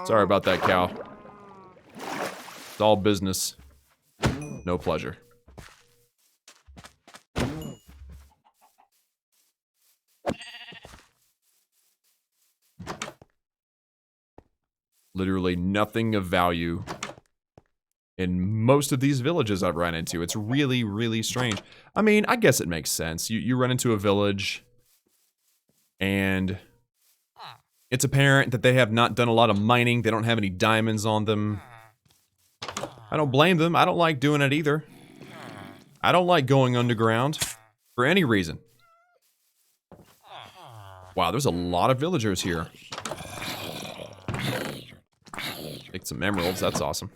Sorry about that, cow. It's all business. No pleasure. Literally nothing of value in most of these villages I've run into. It's really, really strange. I mean, I guess it makes sense. You run into a village, and it's apparent that they have not done a lot of mining. They don't have any diamonds on them. I don't blame them. I don't like doing it either. I don't like going underground for any reason. Wow, there's a lot of villagers here. Take some emeralds, that's awesome.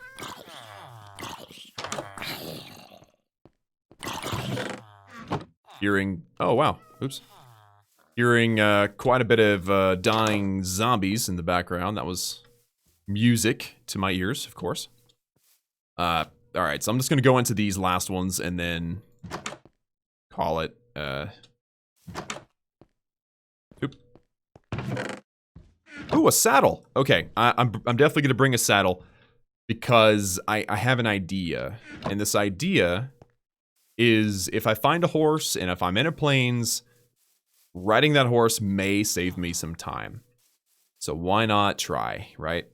Hearing, oh wow, oops. Hearing quite a bit of dying zombies in the background. That was music to my ears, of course. Alright, so I'm just gonna go into these last ones and then call it, Oop. Ooh, a saddle! Okay, I'm definitely gonna bring a saddle because I have an idea. And this idea is if I find a horse and if I'm in a plains, riding that horse may save me some time. So why not try, right?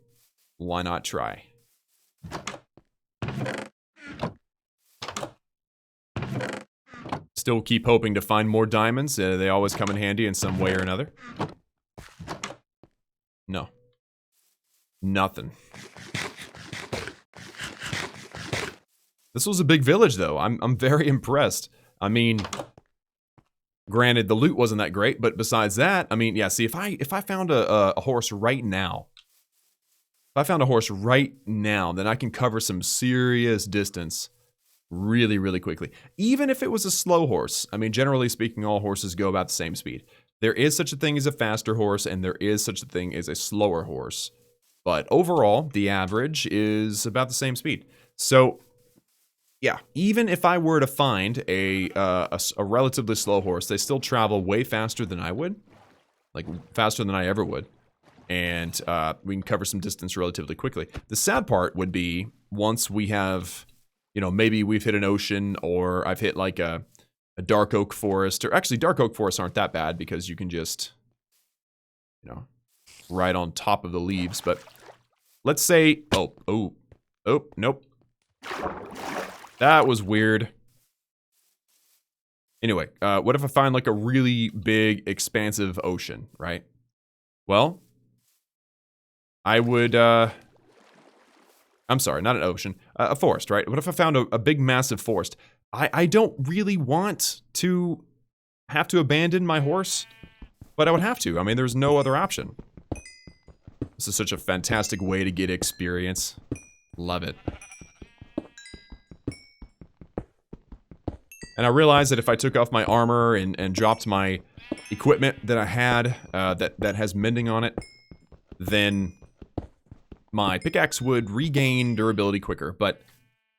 Why not try? Still keep hoping to find more diamonds. They always come in handy in some way or another. No. Nothing. This was a big village, though. I'm very impressed. I mean, granted, the loot wasn't that great, but besides that, I mean, yeah. See, if I found a horse right now, if I found a horse right now, then I can cover some serious distance really, really quickly. Even if it was a slow horse. I mean, generally speaking, all horses go about the same speed. There is such a thing as a faster horse, and there is such a thing as a slower horse. But overall, the average is about the same speed. So, yeah, even if I were to find a relatively slow horse, they still travel way faster than I would. Like, faster than I ever would. And we can cover some distance relatively quickly. The sad part would be, once we have, you know, maybe we've hit an ocean, or I've hit like a dark oak forest, or actually dark oak forests aren't that bad because you can just, you know, ride on top of the leaves. But let's say, oh, nope. That was weird. Anyway, what if I find like a really big, expansive ocean, right? Well, I would, I'm sorry, not an ocean, a forest, right? What if I found a big, massive forest? I don't really want to have to abandon my horse, but I would have to. I mean, there's no other option. This is such a fantastic way to get experience. Love it. And I realized that if I took off my armor and dropped my equipment that I had, that has mending on it, then my pickaxe would regain durability quicker. But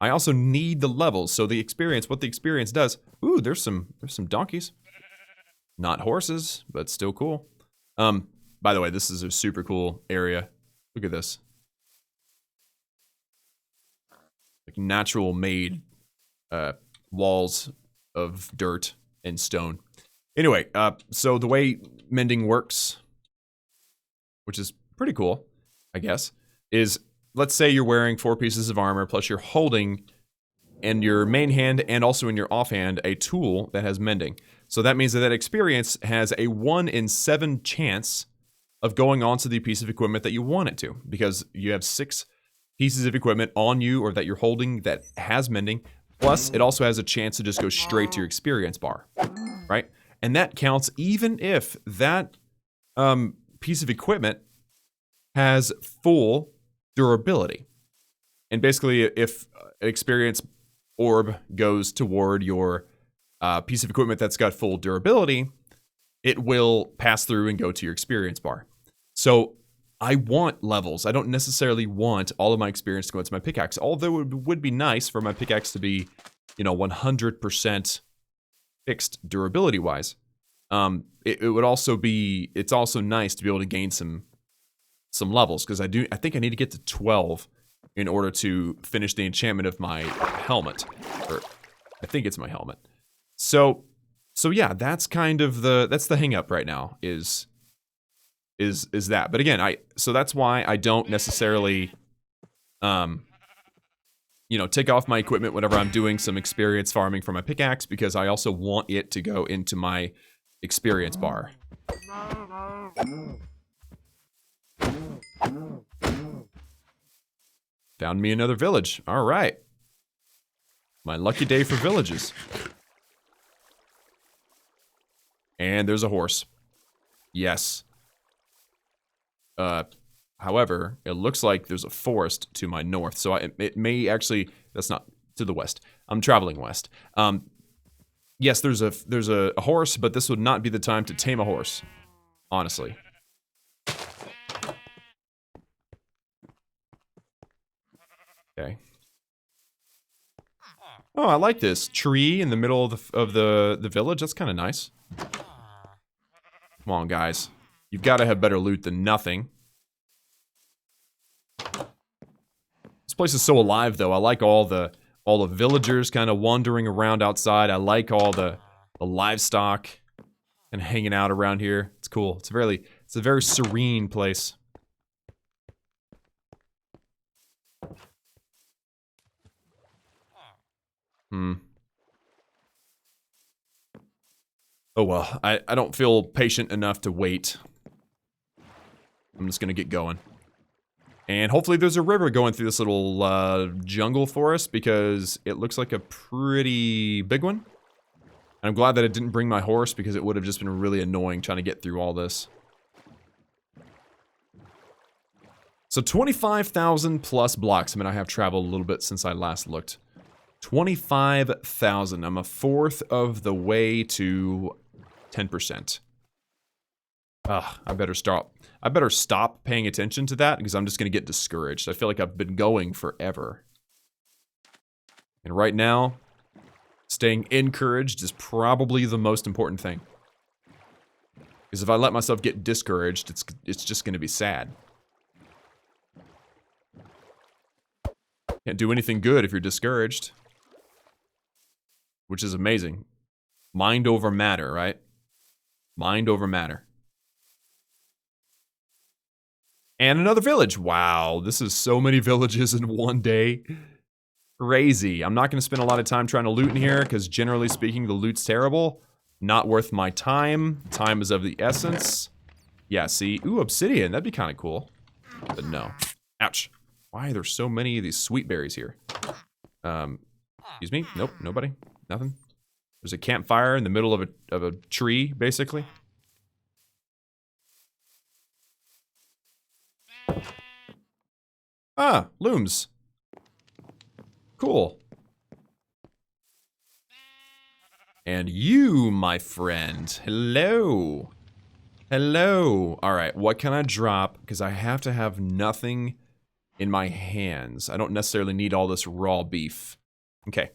I also need the levels, so the experience, what the experience does... Ooh, there's some donkeys. Not horses, but still cool. By the way, this is a super cool area. Look at this. Like natural made walls of dirt and stone. Anyway, so the way mending works, which is pretty cool, I guess, is let's say you're wearing 4 pieces of armor, plus you're holding in your main hand and also in your offhand a tool that has mending. So that means that that experience has a 1 in 7 chance of going onto the piece of equipment that you want it to, because you have 6 pieces of equipment on you or that you're holding that has mending. Plus, it also has a chance to just go straight to your experience bar, right? And that counts even if that piece of equipment has full durability. And basically, if an experience orb goes toward your piece of equipment that's got full durability, it will pass through and go to your experience bar. So I want levels. I don't necessarily want all of my experience to go into my pickaxe, although it would be nice for my pickaxe to be, you know, 100% fixed durability-wise. It would also be, it's also nice to be able to gain some some levels, because I think I need to get to 12 in order to finish the enchantment of my helmet. Or I think it's my helmet. So yeah, that's kind of that's the hang up right now is that. But again, so that's why I don't necessarily you know, take off my equipment whenever I'm doing some experience farming for my pickaxe, because I also want it to go into my experience bar. Found me another village. All right. My lucky day for villages. And there's a horse. Yes. However, it looks like there's a forest to my north, so it may actually, that's not to the west. I'm traveling west. Yes, there's a horse, but this would not be the time to tame a horse, honestly. Okay. Oh, I like this tree in the middle of the village. That's kind of nice. Come on, guys. You've got to have better loot than nothing. This place is so alive, though. I like all the villagers kind of wandering around outside. I like all the livestock and hanging out around here. It's cool. It's a very serene place. Oh well, I don't feel patient enough to wait. I'm just gonna get going. And hopefully there's a river going through this little jungle forest, because it looks like a pretty big one. And I'm glad that it didn't bring my horse, because it would have just been really annoying trying to get through all this. So 25,000 plus blocks. I mean, I have traveled a little bit since I last looked. 25,000. I'm a fourth of the way to 10%. Ugh, I better stop paying attention to that, because I'm just going to get discouraged. I feel like I've been going forever. And right now, staying encouraged is probably the most important thing. Because if I let myself get discouraged, it's just going to be sad. Can't do anything good if you're discouraged. Which is amazing. Mind over matter, right? Mind over matter. And another village. Wow, this is so many villages in one day. Crazy. I'm not going to spend a lot of time trying to loot in here, because generally speaking, the loot's terrible. Not worth my time. Time is of the essence. Yeah, see? Ooh, obsidian. That'd be kind of cool. But no. Ouch. Why are there so many of these sweet berries here? Excuse me? Nope, nobody. Nothing. There's a campfire in the middle of a tree, basically. Ah, looms. Cool. And you, my friend. Hello. Hello. Alright, what can I drop? Because I have to have nothing in my hands. I don't necessarily need all this raw beef. Okay.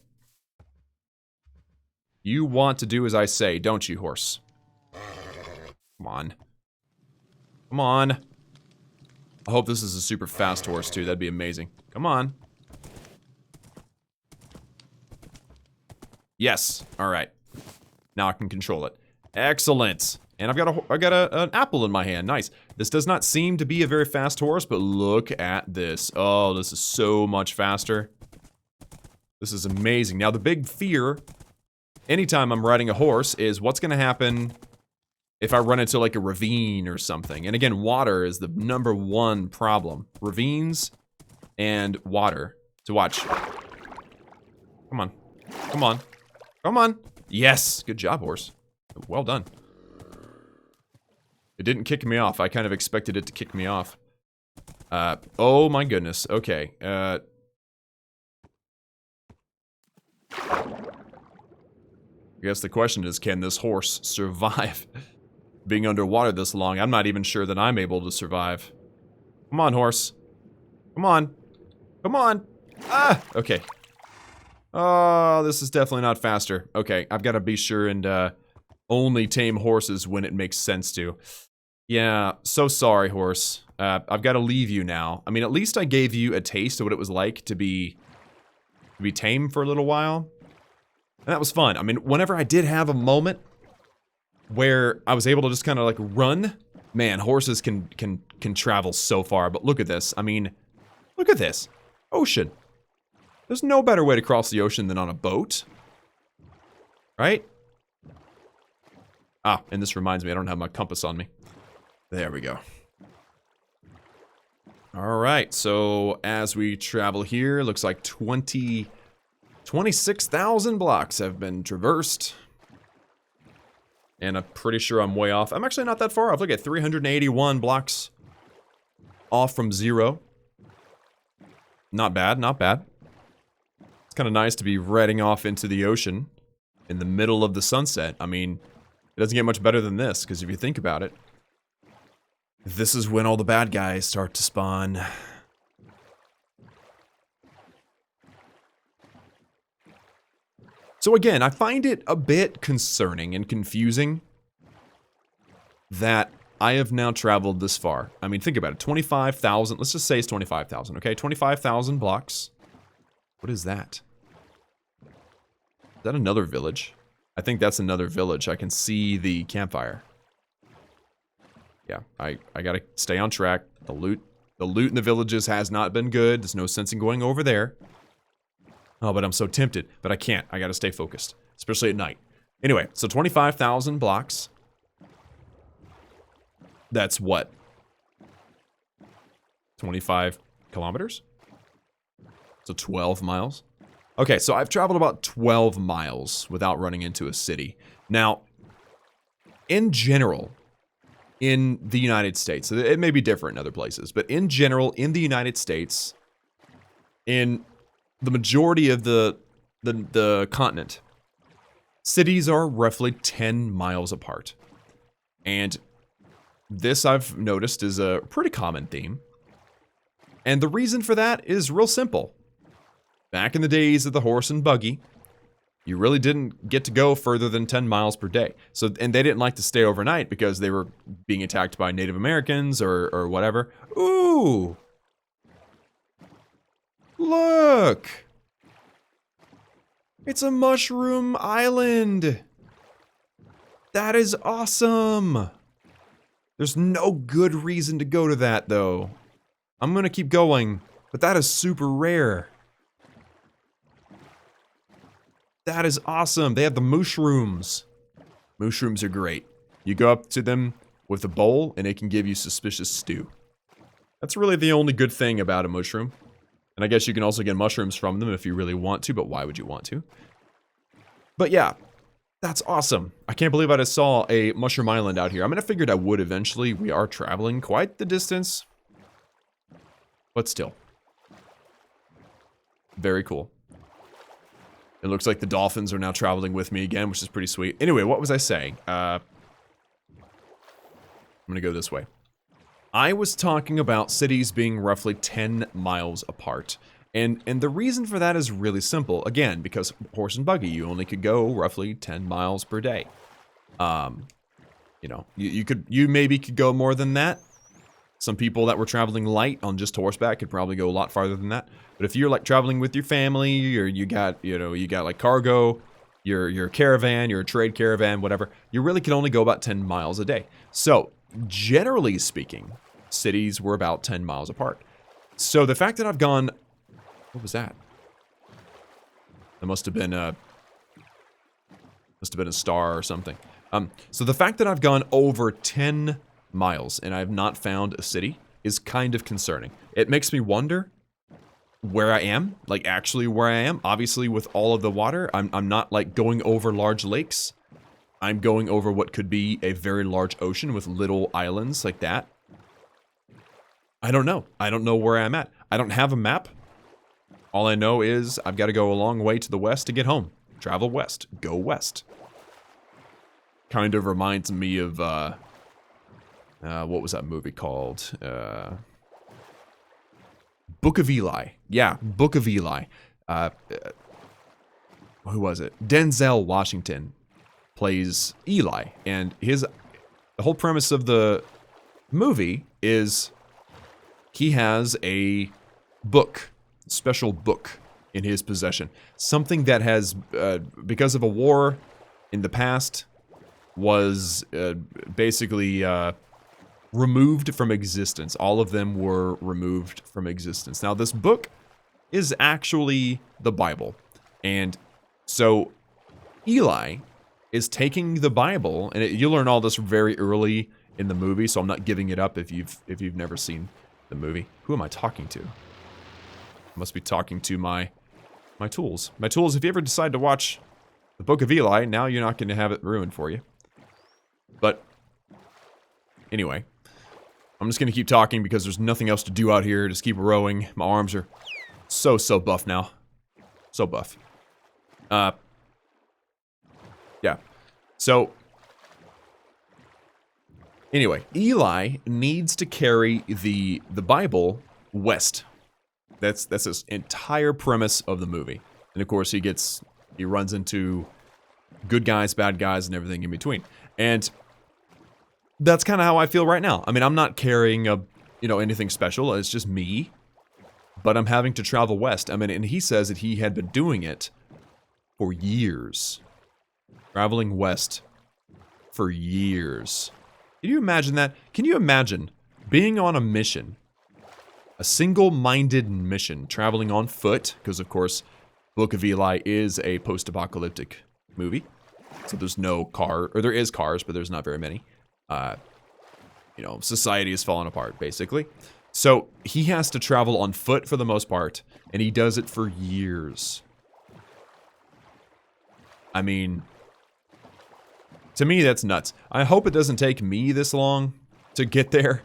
You want to do as I say, don't you, horse? Come on. Come on. I hope this is a super fast horse, too. That'd be amazing. Come on. Yes. Alright. Now I can control it. Excellent. And I've got an apple in my hand. Nice. This does not seem to be a very fast horse, but look at this. Oh, this is so much faster. This is amazing. Now, the big fear, anytime I'm riding a horse, is what's going to happen if I run into, like, a ravine or something. And again, water is the #1 problem. Ravines and water. So watch. Come on. Come on. Come on. Yes. Good job, horse. Well done. It didn't kick me off. I kind of expected it to kick me off. Oh my goodness. Okay. I guess the question is, can this horse survive being underwater this long? I'm not even sure that I'm able to survive. Come on, horse. Come on. Come on. Ah! Okay. Oh, this is definitely not faster. Okay, I've got to be sure and only tame horses when it makes sense to. Yeah, so sorry, horse. I've got to leave you now. I mean, at least I gave you a taste of what it was like to be tame for a little while. And that was fun. I mean, whenever I did have a moment where I was able to just kind of like run, man, horses can travel so far. But look at this. I mean, look at this. Ocean. There's no better way to cross the ocean than on a boat. Right? Ah, and this reminds me, I don't have my compass on me. There we go. Alright, so as we travel here, looks like 26,000 blocks have been traversed. And I'm pretty sure I'm way off. I'm actually not that far off. Look at 381 blocks off from 0. Not bad, not bad. It's kind of nice to be riding off into the ocean in the middle of the sunset. I mean, it doesn't get much better than this, because if you think about it, this is when all the bad guys start to spawn. So again, I find it a bit concerning and confusing that I have now traveled this far. I mean, think about it. 25,000, let's just say it's 25,000, okay? 25,000 blocks. What is that? Is that another village? I think that's another village. I can see the campfire. Yeah, I gotta stay on track. The loot in the villages has not been good. There's no sense in going over there. Oh, but I'm so tempted. But I can't. I gotta stay focused. Especially at night. Anyway, so 25,000 blocks. That's what? 25 kilometers? So 12 miles? Okay, so I've traveled about 12 miles without running into a city. Now, in general, in the United States, it may be different in other places, but in general, in the United States, in the majority of the continent, cities are roughly 10 miles apart. And this, I've noticed, is a pretty common theme. And the reason for that is real simple. Back in the days of the horse and buggy, you really didn't get to go further than 10 miles per day. So, and they didn't like to stay overnight because they were being attacked by Native Americans or whatever. Ooh! Look! It's a mushroom island! That is awesome! There's no good reason to go to that, though. I'm gonna keep going, but that is super rare. That is awesome. They have the mushrooms. Mushrooms are great. You go up to them with a bowl, and it can give you suspicious stew. That's really the only good thing about a mushroom. And I guess you can also get mushrooms from them if you really want to, but why would you want to? But yeah, that's awesome. I can't believe I just saw a mushroom island out here. I mean, I figured I would eventually. We are traveling quite the distance. But still. Very cool. It looks like the dolphins are now traveling with me again, which is pretty sweet. Anyway, what was I saying? I'm gonna go this way. I was talking about cities being roughly 10 miles apart. And the reason for that is really simple. Again, because horse and buggy, you only could go roughly 10 miles per day. You know, you maybe could go more than that. Some people that were traveling light on just horseback could probably go a lot farther than that. But if you're like traveling with your family, or you got like cargo, your caravan, your trade caravan, whatever, you really can only go about 10 miles a day. So, generally speaking, cities were about 10 miles apart. So the fact that I've gone, what was that? That must have been a star or something. So the fact that I've gone over 10 miles and I have not found a city is kind of concerning. It makes me wonder where I am, like actually where I am. Obviously with all of the water, I'm not like going over large lakes. I'm going over what could be a very large ocean with little islands like that. I don't know. I don't know where I'm at. I don't have a map. All I know is I've got to go a long way to the west to get home. Travel west. Go west. Kind of reminds me of, what was that movie called? Book of Eli. Yeah, Book of Eli. Who was it? Denzel Washington plays Eli, and the whole premise of the movie is he has a book, special book in his possession. Something that has, because of a war in the past, was basically removed from existence. All of them were removed from existence. Now, this book is actually the Bible. And so Eli is taking the Bible, and you'll learn all this very early in the movie, so I'm not giving it up if you've never seen the movie. Who am I talking to? I must be talking to my tools. My tools, if you ever decide to watch the Book of Eli, now you're not going to have it ruined for you. But anyway, I'm just going to keep talking because there's nothing else to do out here. Just keep rowing. My arms are so buff now. So buff. Yeah. So anyway, Eli needs to carry the Bible west. That's his entire premise of the movie. And of course he runs into good guys, bad guys, and everything in between. And that's kind of how I feel right now. I mean, I'm not carrying anything special. It's just me. But I'm having to travel west. I mean, and he says that he had been doing it for years. Traveling west for years. Can you imagine that? Can you imagine being on a mission? A single-minded mission, traveling on foot, because of course, Book of Eli is a post-apocalyptic movie. So there's no car, or there is cars, but there's not very many. Society is falling apart, basically. So he has to travel on foot for the most part, and he does it for years. I mean, to me, that's nuts. I hope it doesn't take me this long to get there.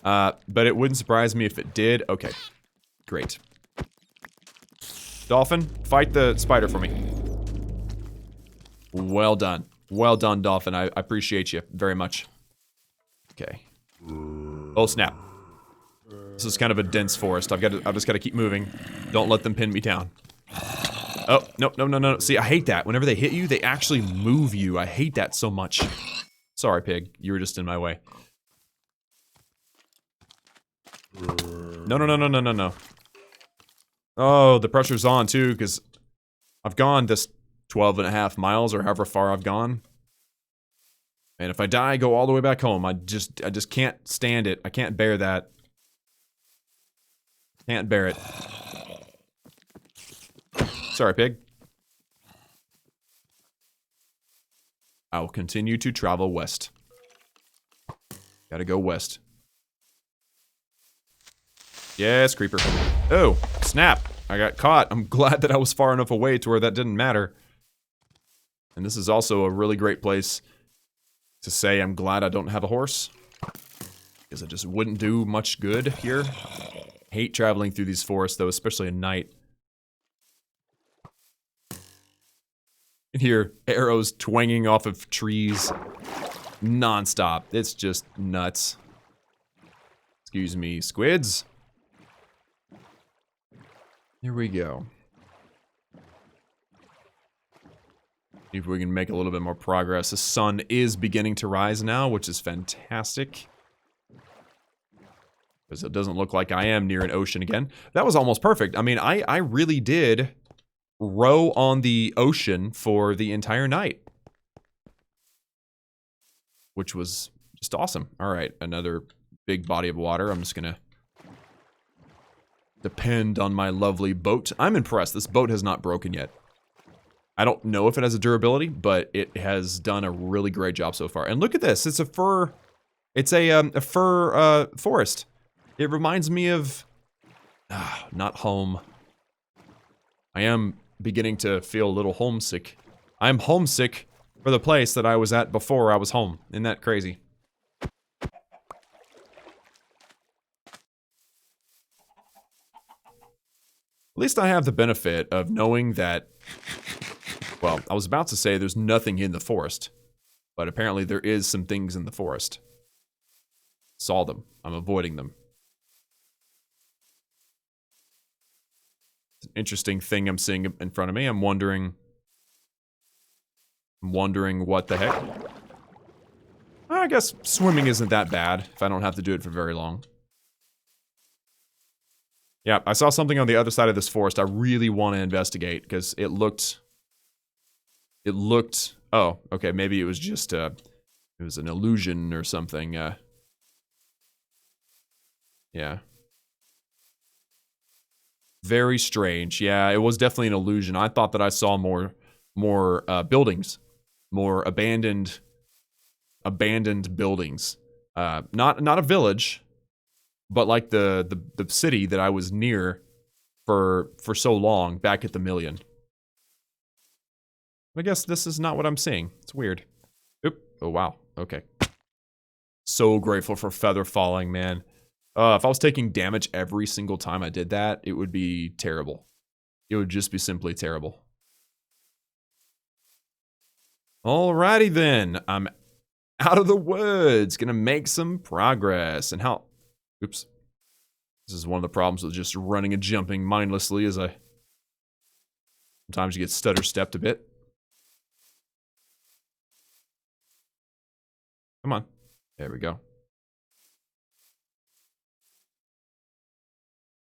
But it wouldn't surprise me if it did. Okay, great. Dolphin, fight the spider for me. Well done. Well done, Dolphin. I appreciate you very much. Okay. Oh, snap. This is kind of a dense forest. I've just got to keep moving. Don't let them pin me down. Oh, no. See, I hate that. Whenever they hit you, they actually move you. I hate that so much. Sorry, pig. You were just in my way. No. Oh, the pressure's on, too, because I've gone this 12.5 miles, or however far I've gone. And if I die, I go all the way back home. I just can't stand it. I can't bear that. Can't bear it. Sorry, pig. I will continue to travel west. Gotta go west. Yes, creeper. Oh, snap. I got caught. I'm glad that I was far enough away to where that didn't matter. And this is also a really great place to say I'm glad I don't have a horse. Because it just wouldn't do much good here. Hate traveling through these forests, though, especially at night. You can hear arrows twanging off of trees non-stop. It's just nuts. Excuse me, squids. Here we go. See if we can make a little bit more progress. The sun is beginning to rise now, which is fantastic. Because it doesn't look like I am near an ocean again. That was almost perfect. I mean, I really did row on the ocean for the entire night. Which was just awesome. Alright, another big body of water. I'm just gonna depend on my lovely boat. I'm impressed. This boat has not broken yet. I don't know if it has a durability, but it has done a really great job so far. And look at this. It's a fir... It's a fir forest. It reminds me of... not home. I am beginning to feel a little homesick. I'm homesick for the place that I was at before I was home. Isn't that crazy? At least I have the benefit of knowing that... Well, I was about to say there's nothing in the forest. But apparently there is some things in the forest. Saw them. I'm avoiding them. It's an interesting thing I'm seeing in front of me. I'm wondering what the heck. I guess swimming isn't that bad if I don't have to do it for very long. Yeah, I saw something on the other side of this forest I really want to investigate because it looked... Oh, okay, maybe it was just, it was an illusion or something, yeah. Very strange. Yeah, it was definitely an illusion. I thought that I saw more buildings. More abandoned buildings. Not a village, but like the city that I was near for so long back at the Million. I guess this is not what I'm seeing. It's weird. Oop. Oh, wow. Okay. So grateful for feather falling, man. If I was taking damage every single time I did that, it would be terrible. It would just be simply terrible. Alrighty then. I'm out of the woods. Gonna make some progress. And how... Oops. This is one of the problems with just running and jumping mindlessly is sometimes you get stutter-stepped a bit. Come on. There we go.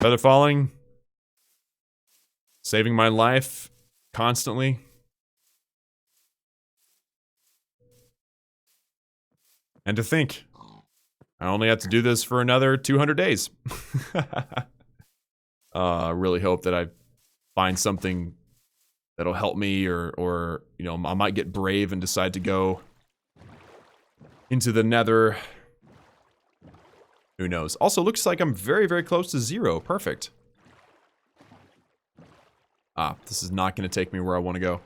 Feather falling. Saving my life constantly. And to think, I only have to do this for another 200 days. I really hope that I find something that'll help me or, you know, I might get brave and decide to go into the nether. Who knows? Also, looks like I'm very, very close to 0. Perfect. Ah, this is not going to take me where I want to go.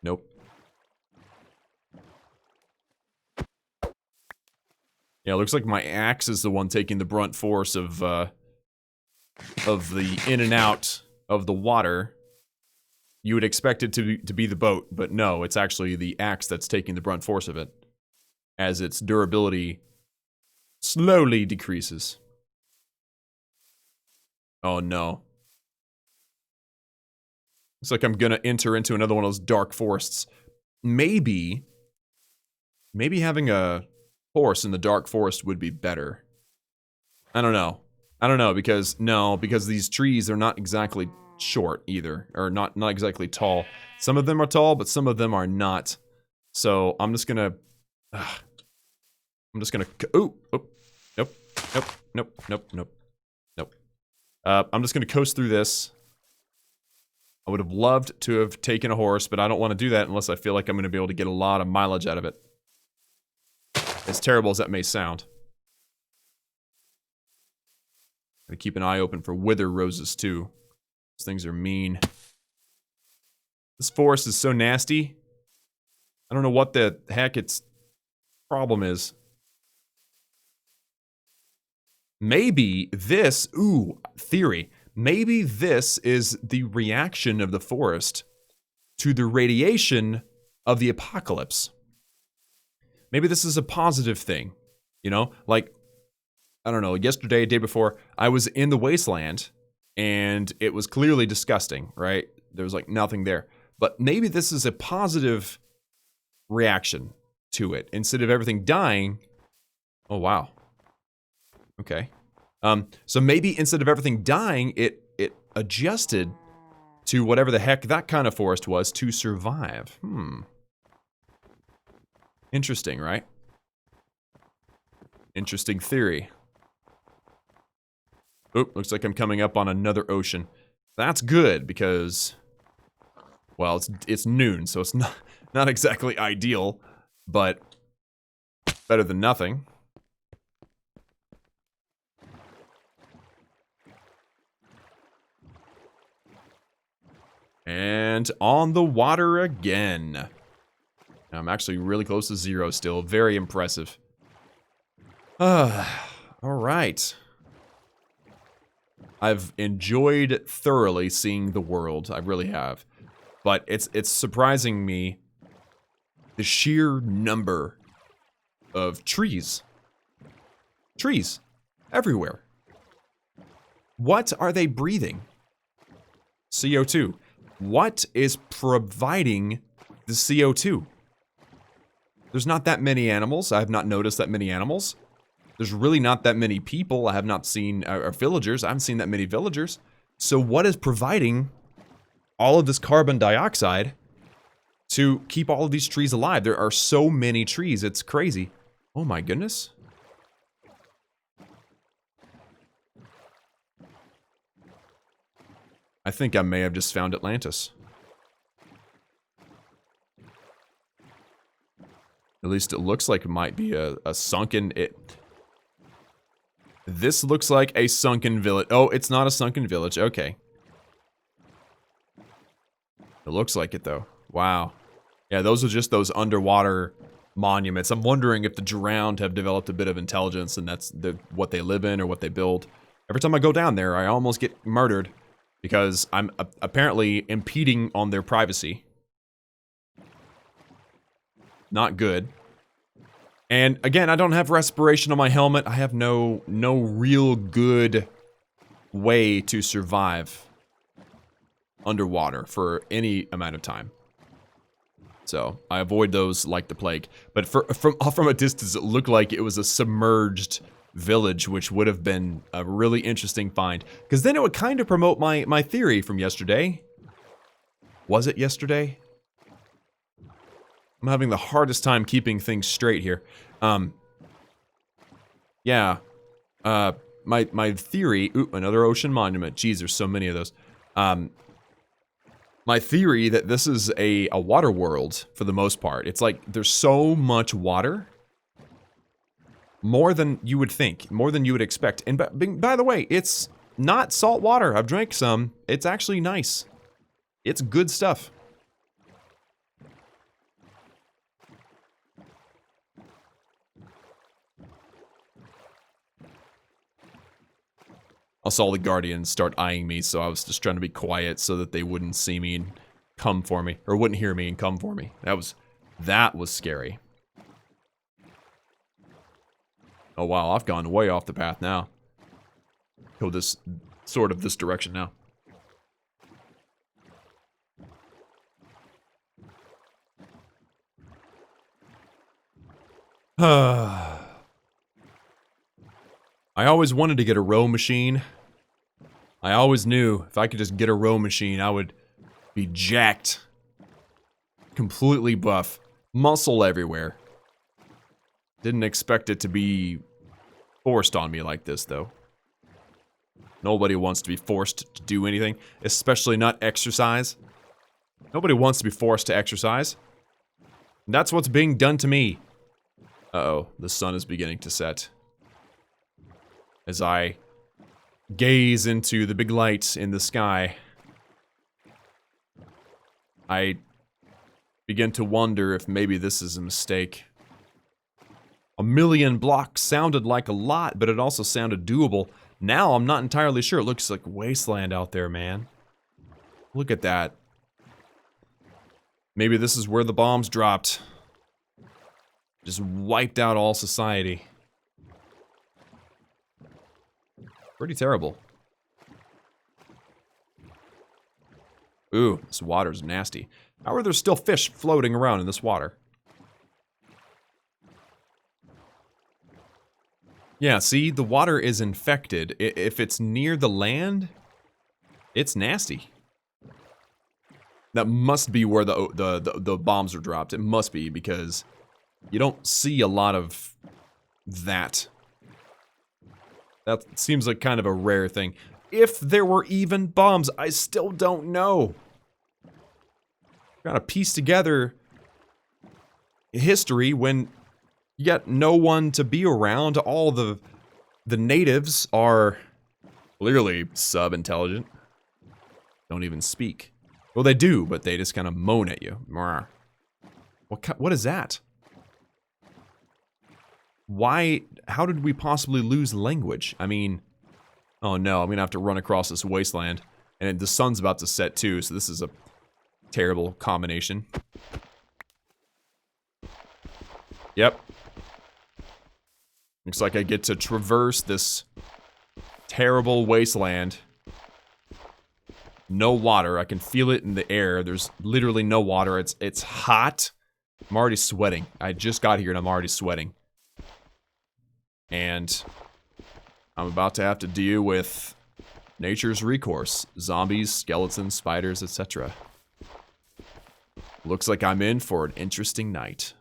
Nope. Yeah, it looks like my axe is the one taking the brunt force of the in and out of the water. You would expect it to be the boat, but no, it's actually the axe that's taking the brunt force of it, as its durability slowly decreases. Oh no. Looks like I'm gonna enter into another one of those dark forests. Maybe having a horse in the dark forest would be better. I don't know. Because these trees are not exactly short either, or not exactly tall. Some of them are tall, but some of them are not. So I'm just gonna ooh, oh, nope. I'm just gonna coast through this. I would have loved to have taken a horse, but I don't want to do that unless I feel like I'm gonna be able to get a lot of mileage out of it. As terrible as that may sound. Gotta keep an eye open for wither roses too. Those things are mean. This forest is so nasty. I don't know what the heck its problem is. Maybe this, theory. Maybe this is the reaction of the forest to the radiation of the apocalypse. Maybe this is a positive thing. You know, like, I don't know, yesterday, day before, I was in the wasteland, and it was clearly disgusting, right? There was, like, nothing there. But maybe this is a positive reaction to it. Instead of everything dying... Oh, wow. Okay. So maybe instead of everything dying, it adjusted to whatever the heck that kind of forest was to survive. Interesting, right? Interesting theory. Oop, looks like I'm coming up on another ocean. That's good because, well, it's noon, so it's not exactly ideal, but better than nothing. And on the water again. I'm actually really close to 0 still. Very impressive. Alright. I've enjoyed thoroughly seeing the world. I really have. But it's surprising me the sheer number of trees. Trees. Everywhere. What are they breathing? CO2. What is providing the CO2? There's not that many animals. I have not noticed that many animals. There's really not that many people. I have not seen, or villagers. I haven't seen that many villagers. So what is providing all of this carbon dioxide to keep all of these trees alive? There are so many trees. It's crazy. Oh my goodness. I think I may have just found Atlantis. At least it looks like it might be a sunken... This looks like a sunken village. Oh, it's not a sunken village. Okay. It looks like it, though. Wow. Yeah, those are just those underwater monuments. I'm wondering if the drowned have developed a bit of intelligence and that's what they live in or what they build. Every time I go down there, I almost get murdered because I'm apparently impeding on their privacy. Not good. And again, I don't have respiration on my helmet. I have no real good way to survive underwater for any amount of time. So I avoid those like the plague. But from a distance, it looked like it was a submerged village, which would have been a really interesting find. Because then it would kind of promote my theory from yesterday. Was it yesterday? I'm having the hardest time keeping things straight here. Yeah. My theory... Ooh, another ocean monument. Jeez, there's so many of those. My theory that this is a water world, for the most part. It's like, there's so much water. More than you would think. More than you would expect. And by the way, it's not salt water. I've drank some. It's actually nice. It's good stuff. I saw the Guardians start eyeing me, so I was just trying to be quiet so that they wouldn't see me and come for me. Or wouldn't hear me and come for me. That was scary. Oh wow, I've gone way off the path now. Go this direction now. I always wanted to get a row machine. I always knew if I could just get a row machine, I would be jacked. Completely buff. Muscle everywhere. Didn't expect it to be forced on me like this, though. Nobody wants to be forced to do anything, especially not exercise. Nobody wants to be forced to exercise. That's what's being done to me. Uh-oh, the sun is beginning to set. As I gaze into the big light in the sky, I begin to wonder if maybe this is a mistake. A million blocks sounded like a lot, but it also sounded doable. Now I'm not entirely sure. It looks like wasteland out there, man. Look at that. Maybe this is where the bombs dropped. Just wiped out all society. Pretty terrible. Ooh, this water's nasty. How are there still fish floating around in this water? Yeah, see, the water is infected. If it's near the land, it's nasty. That must be where the bombs are dropped. It must be, because you don't see a lot of that. That seems like kind of a rare thing. If there were even bombs, I still don't know. Gotta piece together history when you got no one to be around. All the natives are clearly sub-intelligent. Don't even speak. Well, they do, but they just kind of moan at you. What is that? Why? How did we possibly lose language? I mean, oh no, I'm gonna have to run across this wasteland. And the sun's about to set too, so this is a terrible combination. Yep. Looks like I get to traverse this terrible wasteland. No water. I can feel it in the air. There's literally no water. It's hot. I'm already sweating. I just got here and I'm already sweating. And I'm about to have to deal with nature's recourse. Zombies, skeletons, spiders, etc. Looks like I'm in for an interesting night.